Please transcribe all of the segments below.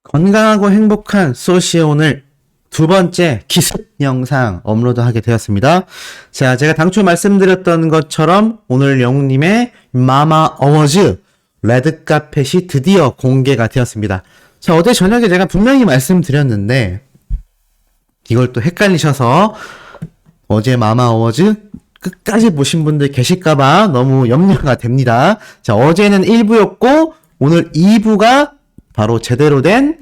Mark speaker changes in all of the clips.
Speaker 1: 건강하고 행복한 소시의 오늘 두 번째 기습 영상 업로드하게 되었습니다. 자, 제가 당초 말씀드렸던 것처럼 오늘 영웅님의 마마 어워즈 레드카펫이 드디어 공개가 되었습니다. 자, 어제 저녁에 제가 분명히 말씀드렸는데 이걸 또 헷갈리셔서 어제 마마 어워즈 끝까지 보신 분들 계실까봐 너무 염려가 됩니다. 자, 어제는 1부였고 오늘 2부가 바로 제대로 된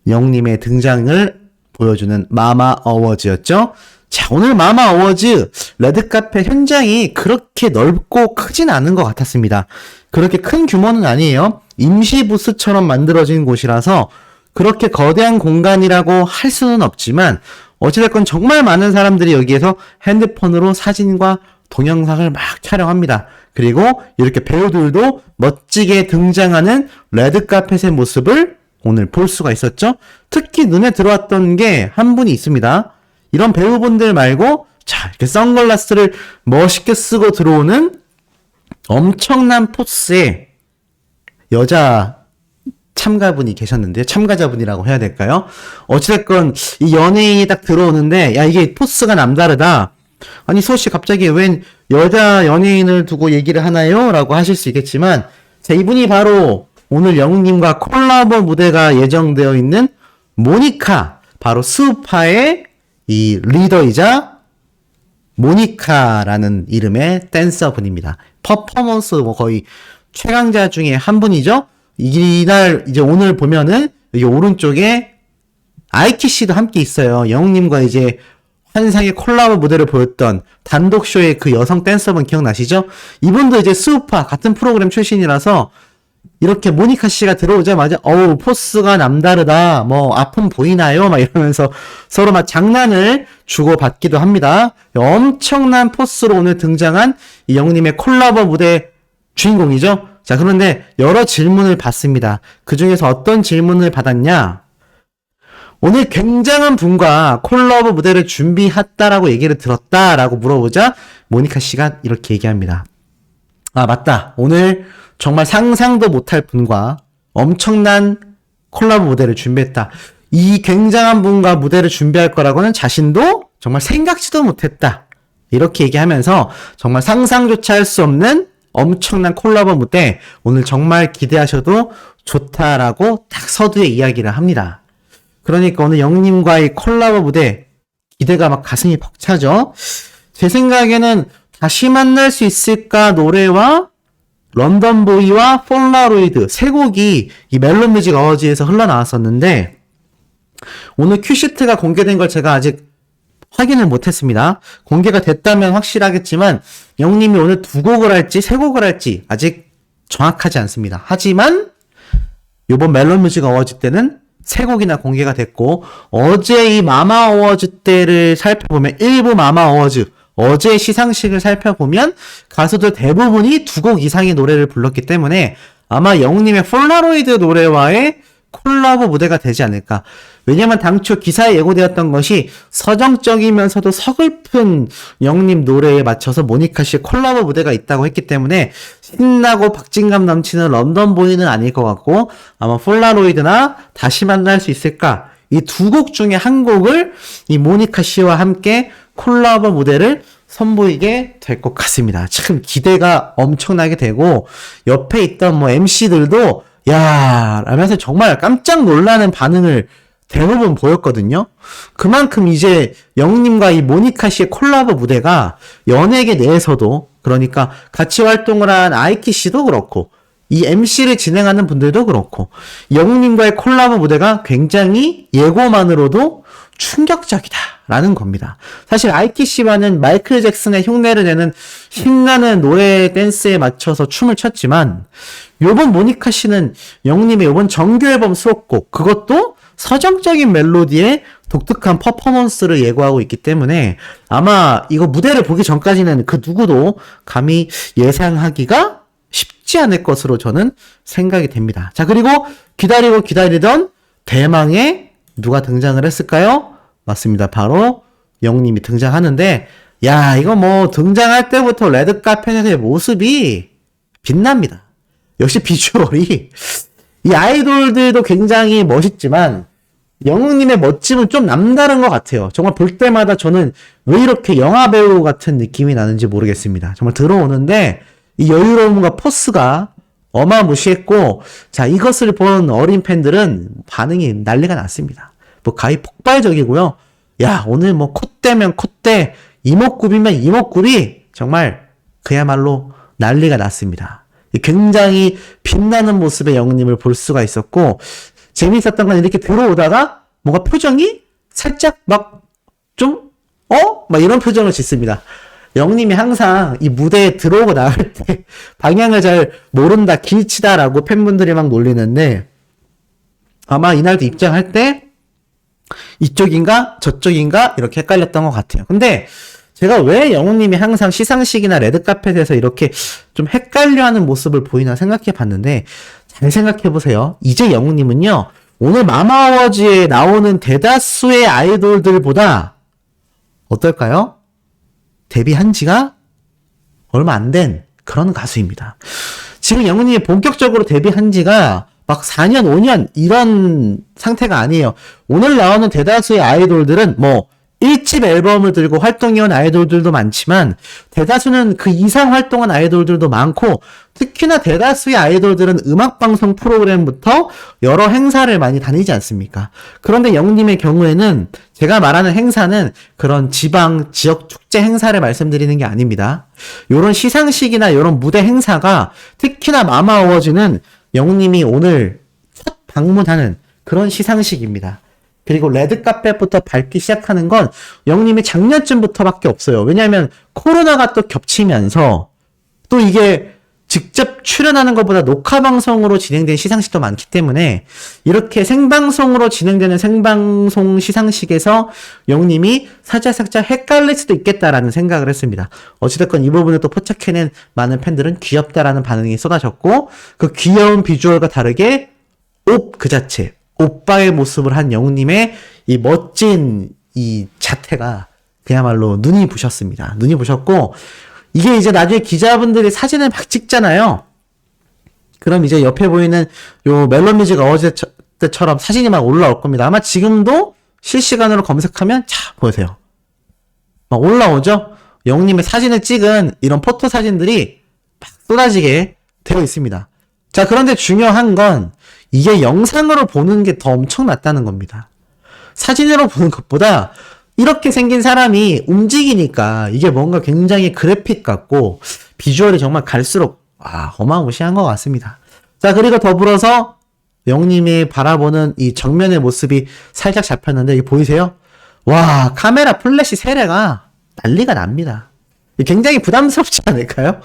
Speaker 1: 영님의 등장을 보여주는 마마 어워즈였죠. 자, 오늘 마마 어워즈 레드카펫 현장이 그렇게 넓고 크진 않은 것 같았습니다. 그렇게 큰 규모는 아니에요. 임시 부스처럼 만들어진 곳이라서 그렇게 거대한 공간이라고 할 수는 없지만 어찌됐건 정말 많은 사람들이 여기에서 핸드폰으로 사진과 동영상을 막 촬영합니다. 그리고 이렇게 배우들도 멋지게 등장하는 레드카펫의 모습을 오늘 볼 수가 있었죠. 특히 눈에 들어왔던 게 한 분이 있습니다. 이런 배우분들 말고 자, 이렇게 선글라스를 멋있게 쓰고 들어오는 엄청난 포스의 여자 참가분이 계셨는데요. 참가자분이라고 해야 될까요? 어찌됐건 이 연예인이 딱 들어오는데 야, 이게 포스가 남다르다. 아니, 소씨 갑자기 웬 여자 연예인을 두고 얘기를 하나요? 라고 하실 수 있겠지만 자, 이분이 바로 오늘 영웅님과 콜라보 무대가 예정되어 있는 모니카, 바로 스우파의 이 리더이자 모니카라는 이름의 댄서분입니다. 퍼포먼스 거의 최강자 중에 한 분이죠. 이날 이제 오늘 보면은 여기 오른쪽에 아이키 씨도 함께 있어요. 영웅님과 이제 환상의 콜라보 무대를 보였던 단독쇼의 그 여성 댄서분 기억나시죠? 이분도 이제 스우파 같은 프로그램 출신이라서 이렇게 모니카 씨가 들어오자마자 어우 포스가 남다르다, 뭐 아픔 보이나요? 막 이러면서 서로 막 장난을 주고받기도 합니다. 엄청난 포스로 오늘 등장한 이 영웅님의 콜라보 무대 주인공이죠. 자, 그런데 여러 질문을 받습니다. 그 중에서 어떤 질문을 받았냐? 오늘 굉장한 분과 콜라보 무대를 준비했다라고 얘기를 들었다라고 물어보자 모니카 씨가 이렇게 얘기합니다. 아, 맞다. 오늘 정말 상상도 못할 분과 엄청난 콜라보 무대를 준비했다. 이 굉장한 분과 무대를 준비할 거라고는 자신도 정말 생각지도 못했다. 이렇게 얘기하면서 정말 상상조차 할 수 없는 엄청난 콜라보 무대 오늘 정말 기대하셔도 좋다라고 딱 서두에 이야기를 합니다. 그러니까 오늘 영님과의 콜라보 무대 기대가 막 가슴이 벅차죠. 제 생각에는 다시 만날 수 있을까 노래와 런던보이와 폴라로이드 세 곡이 이 멜론뮤직 어워즈에서 흘러나왔었는데 오늘 큐시트가 공개된 걸 제가 아직 확인을 못했습니다. 공개가 됐다면 확실하겠지만 영님이 오늘 두 곡을 할지 세 곡을 할지 아직 정확하지 않습니다. 하지만 이번 멜론뮤직 어워즈 때는 세 곡이나 공개가 됐고 어제 이 마마 어워즈 때를 살펴보면 일부 마마 어워즈 어제 시상식을 살펴보면 가수들 대부분이 두 곡 이상의 노래를 불렀기 때문에 아마 영웅님의 폴라로이드 노래와의 콜라보 무대가 되지 않을까. 왜냐면 당초 기사에 예고되었던 것이 서정적이면서도 서글픈 영웅님 노래에 맞춰서 모니카 씨의 콜라보 무대가 있다고 했기 때문에 신나고 박진감 넘치는 런던보이는 아닐 것 같고 아마 폴라로이드나 다시 만날 수 있을까. 이 두 곡 중에 한 곡을 이 모니카 씨와 함께 콜라보 무대를 선보이게 될 것 같습니다. 참 기대가 엄청나게 되고 옆에 있던 뭐 MC들도 야 라면서 정말 깜짝 놀라는 반응을 대부분 보였거든요. 그만큼 이제 영님과 이 모니카 씨의 콜라보 무대가 연예계 내에서도 그러니까 같이 활동을 한 아이키 씨도 그렇고 이 MC를 진행하는 분들도 그렇고 영웅님과의 콜라보 무대가 굉장히 예고만으로도 충격적이다라는 겁니다. 사실 아이키 씨와는 마이클 잭슨의 흉내를 내는 신나는 노래 댄스에 맞춰서 춤을 췄지만 요번 모니카 씨는 영웅님의 요번 정규 앨범 수록곡 그것도 서정적인 멜로디에 독특한 퍼포먼스를 예고하고 있기 때문에 아마 이거 무대를 보기 전까지는 그 누구도 감히 예상하기가 쉽지 않을 것으로 저는 생각이 됩니다. 자, 그리고 기다리고 기다리던 대망의 누가 등장을 했을까요? 맞습니다. 바로 영웅님이 등장하는데 야, 이거 뭐 등장할 때부터 레드카펫의 모습이 빛납니다. 역시 비주얼이 이 아이돌들도 굉장히 멋있지만 영웅님의 멋짐은 좀 남다른 것 같아요. 정말 볼 때마다 저는 왜 이렇게 영화배우 같은 느낌이 나는지 모르겠습니다. 정말 들어오는데 이 여유로움과 포스가 어마무시했고, 자, 이것을 본 어린 팬들은 반응이 난리가 났습니다. 뭐 가히 폭발적이고요. 야, 오늘 뭐 콧대면 콧대, 이목구비면 이목구비, 정말 그야말로 난리가 났습니다. 굉장히 빛나는 모습의 영웅님을 볼 수가 있었고, 재미있었던 건 이렇게 들어오다가 뭔가 표정이 살짝 막 좀, 막 이런 표정을 짓습니다. 영님이 항상 이 무대에 들어오고 나갈 때 방향을 잘 모른다, 길치다라고 팬분들이 막 놀리는데 아마 이날도 입장할 때 이쪽인가 저쪽인가 이렇게 헷갈렸던 것 같아요. 근데 제가 왜 영웅님이 항상 시상식이나 레드카펫에서 이렇게 좀 헷갈려하는 모습을 보이나 생각해 봤는데 잘 생각해 보세요. 이제 영웅님은요 오늘 마마어워즈에 나오는 대다수의 아이돌들보다 어떨까요? 데뷔한 지가 얼마 안 된 그런 가수입니다. 지금 영웅님이 본격적으로 데뷔한 지가 막 4년, 5년 이런 상태가 아니에요. 오늘 나오는 대다수의 아이돌들은 뭐 1집 앨범을 들고 활동해온 아이돌들도 많지만 대다수는 그 이상 활동한 아이돌들도 많고 특히나 대다수의 아이돌들은 음악방송 프로그램부터 여러 행사를 많이 다니지 않습니까? 그런데 영웅님의 경우에는 제가 말하는 행사는 그런 지방, 지역 축제 행사를 말씀드리는 게 아닙니다. 요런 시상식이나 요런 무대 행사가 특히나 마마어워즈는 영웅님이 오늘 첫 방문하는 그런 시상식입니다. 그리고 레드카펫부터 밟기 시작하는 건 영웅님이 작년쯤부터밖에 없어요. 왜냐하면 코로나가 또 겹치면서 또 이게 직접 출연하는 것보다 녹화방송으로 진행된 시상식도 많기 때문에 이렇게 생방송으로 진행되는 생방송 시상식에서 영웅님이 살짝 헷갈릴 수도 있겠다라는 생각을 했습니다. 어찌됐건 이 부분을 또 포착해낸 많은 팬들은 귀엽다라는 반응이 쏟아졌고 그 귀여운 비주얼과 다르게 옷 그 자체 오빠의 모습을 한 영웅님의 이 멋진 이 자태가 그야말로 눈이 부셨습니다. 눈이 부셨고 이게 이제 나중에 기자분들이 사진을 막 찍잖아요. 그럼 이제 옆에 보이는 요 멜로뮤직 어워즈 때처럼 사진이 막 올라올 겁니다. 아마 지금도 실시간으로 검색하면 자 보세요. 막 올라오죠. 영웅님의 사진을 찍은 이런 포토 사진들이 막 쏟아지게 되어 있습니다. 자, 그런데 중요한 건 이게 영상으로 보는 게 더 엄청났다는 겁니다. 사진으로 보는 것보다 이렇게 생긴 사람이 움직이니까 이게 뭔가 굉장히 그래픽 같고 비주얼이 정말 갈수록 어마무시한 것 같습니다. 자, 그리고 더불어서 영님이 바라보는 이 정면의 모습이 살짝 잡혔는데 이게 보이세요? 와, 카메라 플래시 세례가 난리가 납니다. 굉장히 부담스럽지 않을까요?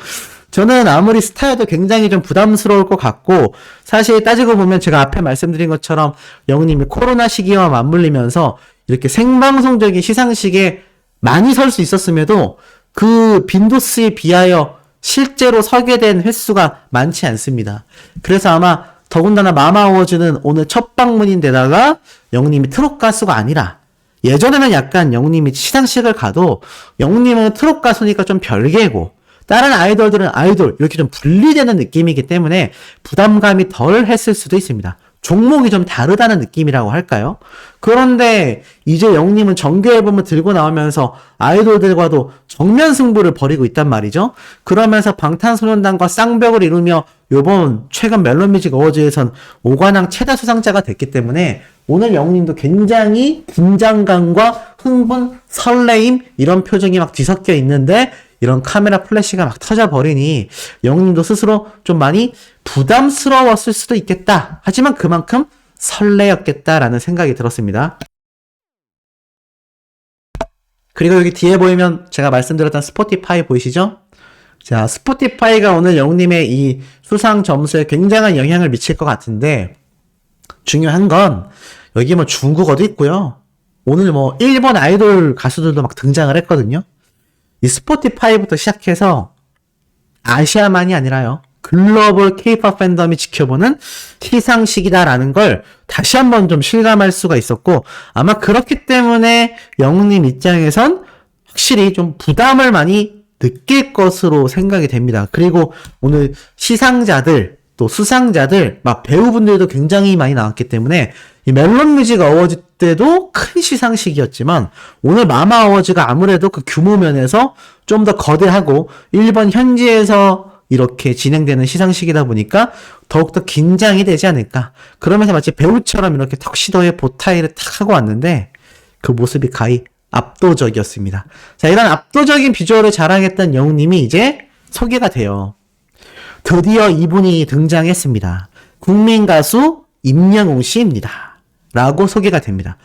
Speaker 1: 저는 아무리 스타여도 굉장히 좀 부담스러울 것 같고 사실 따지고 보면 제가 앞에 말씀드린 것처럼 영웅님이 코로나 시기와 맞물리면서 이렇게 생방송적인 시상식에 많이 설 수 있었음에도 그 빈도수에 비하여 실제로 서게 된 횟수가 많지 않습니다. 그래서 아마 더군다나 마마어워즈는 오늘 첫 방문인데다가 영웅님이 트롯 가수가 아니라 예전에는 약간 영웅님이 시상식을 가도 영웅님은 트롯 가수니까 좀 별개고 다른 아이돌들은 아이돌 이렇게 좀 분리되는 느낌이기 때문에 부담감이 덜 했을 수도 있습니다. 종목이 좀 다르다는 느낌이라고 할까요? 그런데 이제 영웅님은 정규 앨범을 들고 나오면서 아이돌들과도 정면 승부를 벌이고 있단 말이죠. 그러면서 방탄소년단과 쌍벽을 이루며 요번 최근 멜로뮤직 어워즈에선 5관왕 최다 수상자가 됐기 때문에 오늘 영웅님도 굉장히 긴장감과 흥분, 설레임 이런 표정이 막 뒤섞여 있는데 이런 카메라 플래시가 막 터져버리니 영웅님도 스스로 좀 많이 부담스러웠을 수도 있겠다. 하지만 그만큼 설레였겠다라는 생각이 들었습니다. 그리고 여기 뒤에 보이면 제가 말씀드렸던 스포티파이 보이시죠? 자, 스포티파이가 오늘 영웅님의 이 수상 점수에 굉장한 영향을 미칠 것 같은데 중요한 건 여기 뭐 중국어도 있고요. 오늘 뭐 일본 아이돌 가수들도 막 등장을 했거든요. 이 스포티파이부터 시작해서 아시아만이 아니라요. 글로벌 K-POP 팬덤이 지켜보는 시상식이다라는 걸 다시 한번 좀 실감할 수가 있었고 아마 그렇기 때문에 영웅님 입장에선 확실히 좀 부담을 많이 느낄 것으로 생각이 됩니다. 그리고 오늘 시상자들 또 수상자들, 막 배우분들도 굉장히 많이 나왔기 때문에 이 멜론 뮤직 어워즈 때도 큰 시상식이었지만 오늘 마마 어워즈가 아무래도 그 규모 면에서 좀 더 거대하고 일본 현지에서 이렇게 진행되는 시상식이다 보니까 더욱더 긴장이 되지 않을까. 그러면서 마치 배우처럼 이렇게 턱시도에 보타이를 탁 하고 왔는데 그 모습이 가히 압도적이었습니다. 자, 이런 압도적인 비주얼을 자랑했던 영웅님이 이제 소개가 돼요. 드디어 이분이 등장했습니다. 국민 가수 임영웅 씨입니다. 라고 소개가 됩니다.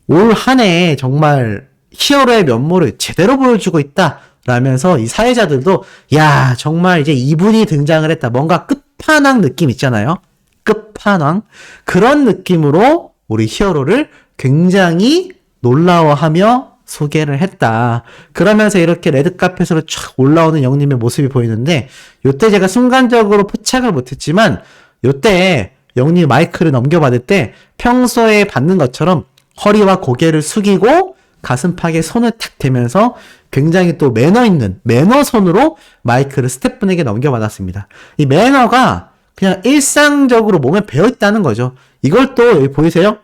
Speaker 1: 올 한 해 정말 히어로의 면모를 제대로 보여주고 있다. 라면서 이 사회자들도 야 정말 이제 이분이 등장을 했다. 뭔가 끝판왕 느낌 있잖아요. 끝판왕. 그런 느낌으로 우리 히어로를 굉장히 놀라워하며 소개를 했다. 그러면서 이렇게 레드카펫으로 촥 올라오는 영님의 모습이 보이는데 요때 제가 순간적으로 포착을 못했지만 요때 영님이 마이크를 넘겨받을 때 평소에 받는 것처럼 허리와 고개를 숙이고 가슴팍에 손을 탁 대면서 굉장히 또 매너 있는 매너 손으로 마이크를 스태프분에게 넘겨받았습니다. 이 매너가 그냥 일상적으로 몸에 배어있다는 거죠. 이걸 또 여기 보이세요?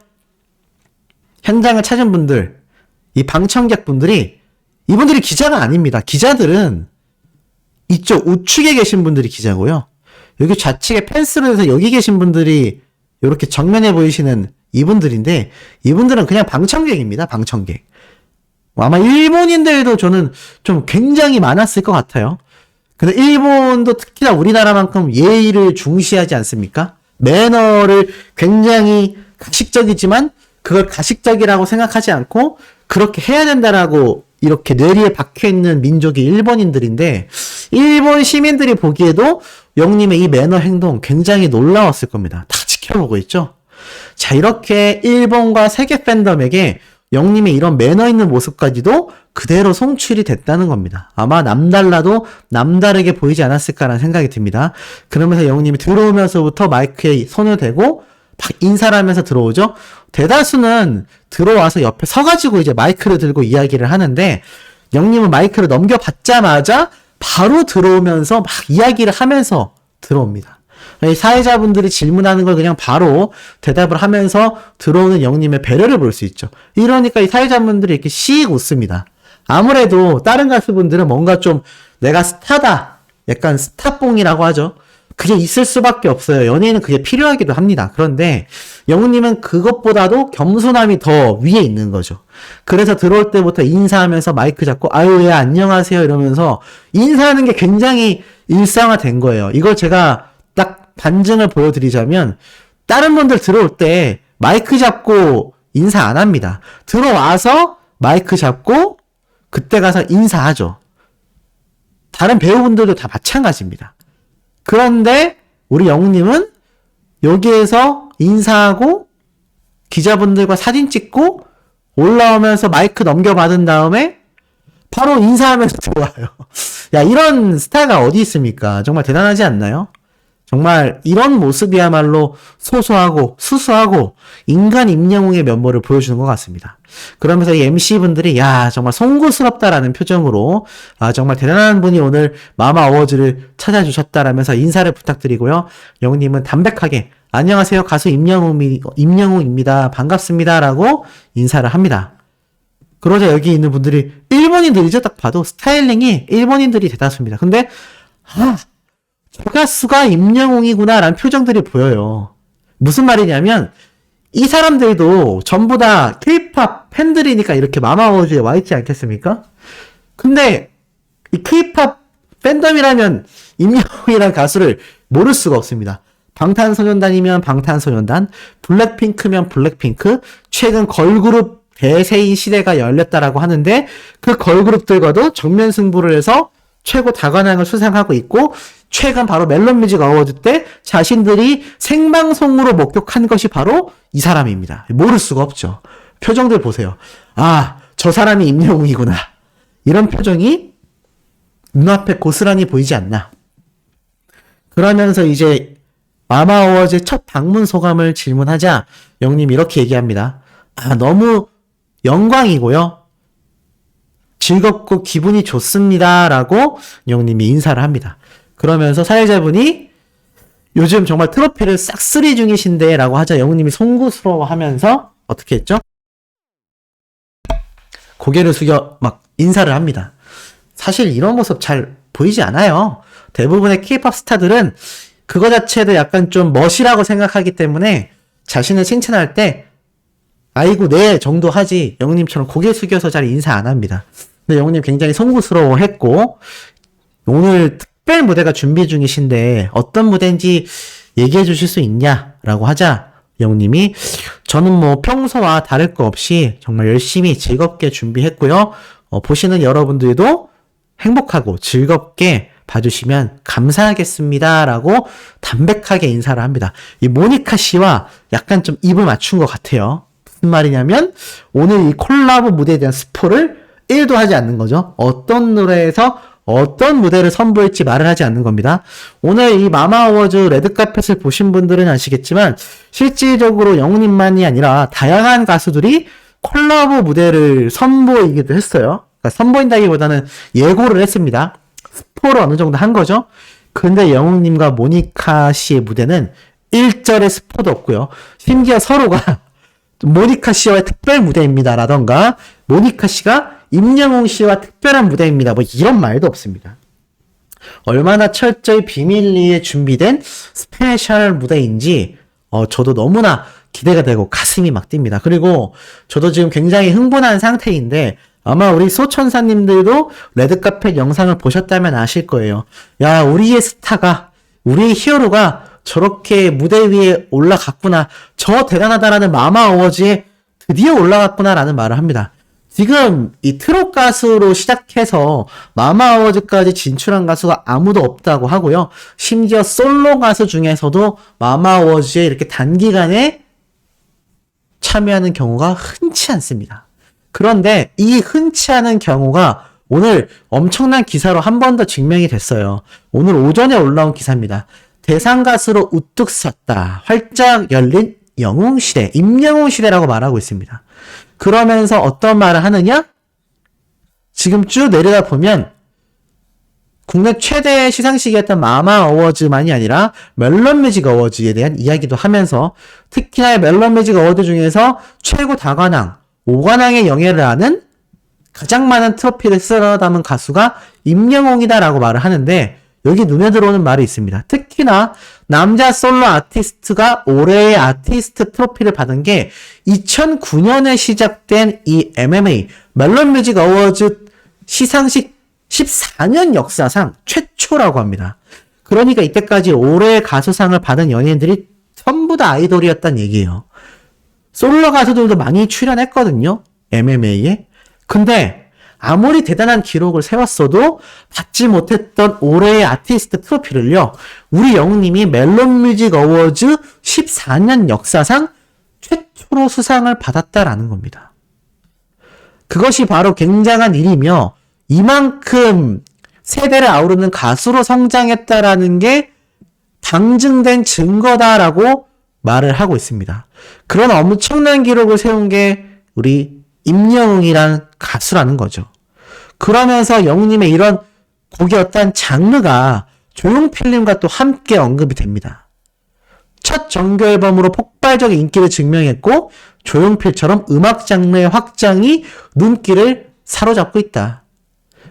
Speaker 1: 현장을 찾은 분들, 이 방청객분들이 이분들이 기자가 아닙니다. 기자들은 이쪽 우측에 계신 분들이 기자고요. 여기 좌측에 펜스로 해서 여기 계신 분들이 이렇게 정면에 보이시는 이분들인데 이분들은 그냥 방청객입니다. 방청객. 아마 일본인들도 저는 좀 굉장히 많았을 것 같아요. 근데 일본도 특히나 우리나라만큼 예의를 중시하지 않습니까? 매너를 굉장히 가식적이지만 그걸 가식적이라고 생각하지 않고 그렇게 해야 된다라고 이렇게 뇌리에 박혀있는 민족이 일본인들인데 일본 시민들이 보기에도 영님의 이 매너 행동 굉장히 놀라웠을 겁니다. 다 지켜보고 있죠. 자, 이렇게 일본과 세계 팬덤에게 영님의 이런 매너 있는 모습까지도 그대로 송출이 됐다는 겁니다. 아마 남달라도 남다르게 보이지 않았을까라는 생각이 듭니다. 그러면서 영님이 들어오면서부터 마이크에 손을 대고 막 인사를 하면서 들어오죠. 대다수는 들어와서 옆에 서가지고 이제 마이크를 들고 이야기를 하는데 영님은 마이크를 넘겨받자마자 바로 들어오면서 막 이야기를 하면서 들어옵니다. 사회자분들이 질문하는 걸 그냥 바로 대답을 하면서 들어오는 영님의 배려를 볼 수 있죠. 이러니까 이 사회자분들이 이렇게 씩 웃습니다. 아무래도 다른 가수분들은 뭔가 좀 내가 스타다. 약간 스타뽕이라고 하죠. 그게 있을 수밖에 없어요. 연예인은 그게 필요하기도 합니다. 그런데 영웅님은 그것보다도 겸손함이 더 위에 있는 거죠. 그래서 들어올 때부터 인사하면서 마이크 잡고 아유 예 안녕하세요 이러면서 인사하는 게 굉장히 일상화된 거예요. 이걸 제가 딱 반증을 보여드리자면 다른 분들 들어올 때 마이크 잡고 인사 안 합니다. 들어와서 마이크 잡고 그때 가서 인사하죠. 다른 배우분들도 다 마찬가지입니다. 그런데 우리 영웅님은 여기에서 인사하고 기자분들과 사진 찍고 올라오면서 마이크 넘겨받은 다음에 바로 인사하면서 들어와요. 야, 이런 스타가 어디 있습니까? 정말 대단하지 않나요? 정말 이런 모습이야말로 소소하고 수수하고 인간 임영웅의 면모를 보여주는 것 같습니다. 그러면서 이 MC분들이 야 정말 송구스럽다라는 표정으로 아 정말 대단한 분이 오늘 마마 어워즈를 찾아주셨다라면서 인사를 부탁드리고요. 영웅님은 담백하게 안녕하세요 가수 임영웅입니다. 반갑습니다라고 인사를 합니다. 그러자 여기 있는 분들이 일본인들이죠. 딱 봐도 스타일링이 일본인들이 대다수입니다. 근데 저 가수가 임영웅이구나 라는 표정들이 보여요. 무슨 말이냐면 이 사람들도 전부 다 K-POP 팬들이니까 이렇게 마마워즈에 와있지 않겠습니까? 근데 이 K-POP 팬덤이라면 임영웅이라는 가수를 모를 수가 없습니다. 방탄소년단이면 방탄소년단, 블랙핑크면 블랙핑크, 최근 걸그룹 대세인 시대가 열렸다라고 하는데 그 걸그룹들과도 정면 승부를 해서 최고 다관왕을 수상하고 있고 최근 바로 멜론뮤직 어워드 때 자신들이 생방송으로 목격한 것이 바로 이 사람입니다. 모를 수가 없죠. 표정들 보세요. 아, 저 사람이 임영웅이구나. 이런 표정이 눈앞에 고스란히 보이지 않나. 그러면서 이제 마마 어워즈의 첫 방문 소감을 질문하자 영님이 이렇게 얘기합니다. 아, 너무 영광이고요. 즐겁고 기분이 좋습니다. 라고 영님이 인사를 합니다. 그러면서 사회자분이 요즘 정말 트로피를 싹쓸이 중이신데 라고 하자 영웅님이 송구스러워 하면서 어떻게 했죠? 고개를 숙여 막 인사를 합니다. 사실 이런 모습 잘 보이지 않아요. 대부분의 K-POP 스타들은 그거 자체도 약간 좀 멋이라고 생각하기 때문에 자신을 칭찬할 때 아이고 네 정도 하지 영웅님처럼 고개 숙여서 잘 인사 안 합니다. 근데 영웅님 굉장히 송구스러워 했고 오늘 특별 무대가 준비 중이신데 어떤 무대인지 얘기해 주실 수 있냐라고 하자 영웅님이 저는 뭐 평소와 다를 거 없이 정말 열심히 즐겁게 준비했고요. 보시는 여러분들도 행복하고 즐겁게 봐주시면 감사하겠습니다. 라고 담백하게 인사를 합니다. 이 모니카 씨와 약간 좀 입을 맞춘 것 같아요. 무슨 말이냐면 오늘 이 콜라보 무대에 대한 스포를 1도 하지 않는 거죠. 어떤 노래에서 어떤 무대를 선보일지 말을 하지 않는 겁니다. 오늘 이 마마 어워즈 레드카펫을 보신 분들은 아시겠지만 실질적으로 영웅님만이 아니라 다양한 가수들이 콜라보 무대를 선보이기도 했어요. 그러니까 선보인다기보다는 예고를 했습니다. 스포를 어느 정도 한 거죠. 근데 영웅님과 모니카 씨의 무대는 1절의 스포도 없고요. 심지어 서로가 모니카 씨와의 특별 무대입니다. 라던가 모니카 씨가 임영웅 씨와 특별한 무대입니다. 뭐 이런 말도 없습니다. 얼마나 철저히 비밀리에 준비된 스페셜 무대인지 저도 너무나 기대가 되고 가슴이 막 뜁니다. 그리고 저도 지금 굉장히 흥분한 상태인데 아마 우리 소천사님들도 레드카펫 영상을 보셨다면 아실 거예요. 야, 우리의 스타가, 우리의 히어로가 저렇게 무대 위에 올라갔구나. 저 대단하다라는 마마 어워즈에 드디어 올라갔구나라는 말을 합니다. 지금 이 트롯 가수로 시작해서 마마 어워즈까지 진출한 가수가 아무도 없다고 하고요. 심지어 솔로 가수 중에서도 마마 어워즈에 이렇게 단기간에 참여하는 경우가 흔치 않습니다. 그런데 이 흔치 않은 경우가 오늘 엄청난 기사로 한 번 더 증명이 됐어요. 오늘 오전에 올라온 기사입니다. 대상 가수로 우뚝 섰다. 활짝 열린 영웅시대, 임영웅시대라고 말하고 있습니다. 그러면서 어떤 말을 하느냐? 지금 쭉 내려다 보면 국내 최대 시상식이었던 마마 어워즈만이 아니라 멜론뮤직 어워즈에 대한 이야기도 하면서 특히나 멜론뮤직 어워드 중에서 최고 다관왕, 5관왕의 영예를 아는 가장 많은 트로피를 쓸어 담은 가수가 임영웅이다라고 말을 하는데 여기 눈에 들어오는 말이 있습니다. 특히나 남자 솔로 아티스트가 올해의 아티스트 트로피를 받은 게 2009년에 시작된 이 MMA 멜론뮤직 어워즈 시상식 14년 역사상 최초라고 합니다. 그러니까 이때까지 올해의 가수상을 받은 연예인들이 전부 다 아이돌이었단 얘기예요. 솔로 가수들도 많이 출연했거든요. MMA에. 근데 아무리 대단한 기록을 세웠어도 받지 못했던 올해의 아티스트 트로피를요. 우리 영웅님이 멜론뮤직 어워즈 14년 역사상 최초로 수상을 받았다라는 겁니다. 그것이 바로 굉장한 일이며 이만큼 세대를 아우르는 가수로 성장했다라는 게 방증된 증거다라고 말을 하고 있습니다. 그런 엄청난 기록을 세운 게 우리 임영웅이란 가수라는 거죠. 그러면서 영웅님의 이런 곡이었던 장르가 조용필님과 또 함께 언급이 됩니다. 첫 정규 앨범으로 폭발적인 인기를 증명했고 조용필처럼 음악 장르의 확장이 눈길을 사로잡고 있다.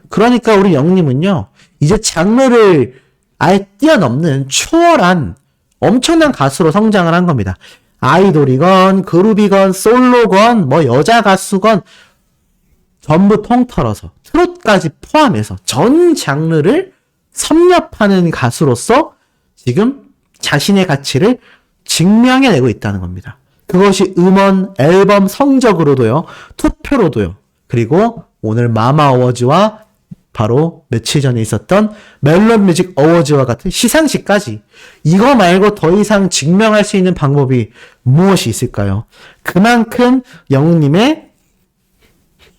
Speaker 1: 그러니까 우리 영웅님은요. 이제 장르를 아예 뛰어넘는 초월한 엄청난 가수로 성장을 한 겁니다. 아이돌이건 그룹이건 솔로건 뭐 여자 가수건 전부 통틀어서 트롯까지 포함해서 전 장르를 섭렵하는 가수로서 지금 자신의 가치를 증명해내고 있다는 겁니다. 그것이 음원, 앨범 성적으로도요. 투표로도요. 그리고 오늘 마마 어워즈와 바로 며칠 전에 있었던 멜론뮤직 어워즈와 같은 시상식까지 이거 말고 더 이상 증명할 수 있는 방법이 무엇이 있을까요? 그만큼 영웅님의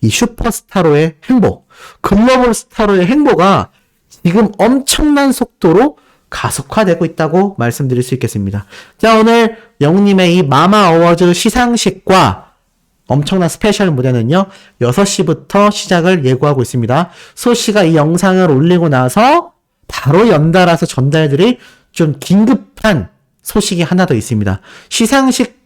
Speaker 1: 이 슈퍼스타로의 행복, 글로벌 스타로의 행보가 지금 엄청난 속도로 가속화되고 있다고 말씀드릴 수 있겠습니다. 자, 오늘 영웅님의 이 마마 어워즈 시상식과 엄청난 스페셜 무대는요, 6시부터 시작을 예고하고 있습니다. 소씨가 이 영상을 올리고 나서 바로 연달아서 전달들이 좀 긴급한 소식이 하나 더 있습니다. 시상식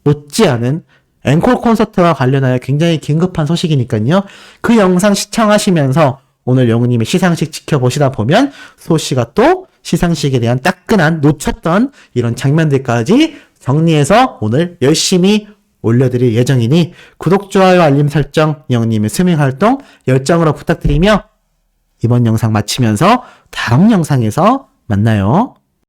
Speaker 1: 못지않은 앵콜 콘서트와 관련하여 굉장히 긴급한 소식이니까요. 그 영상 시청하시면서 오늘 영우님의 시상식 지켜보시다 보면 소씨가 또 시상식에 대한 따끈한 놓쳤던 이런 장면들까지 정리해서 오늘 열심히 올려드릴 예정이니 구독, 좋아요, 알림 설정, 영우님의 스밍 활동 열정으로 부탁드리며 이번 영상 마치면서 다음 영상에서 만나요.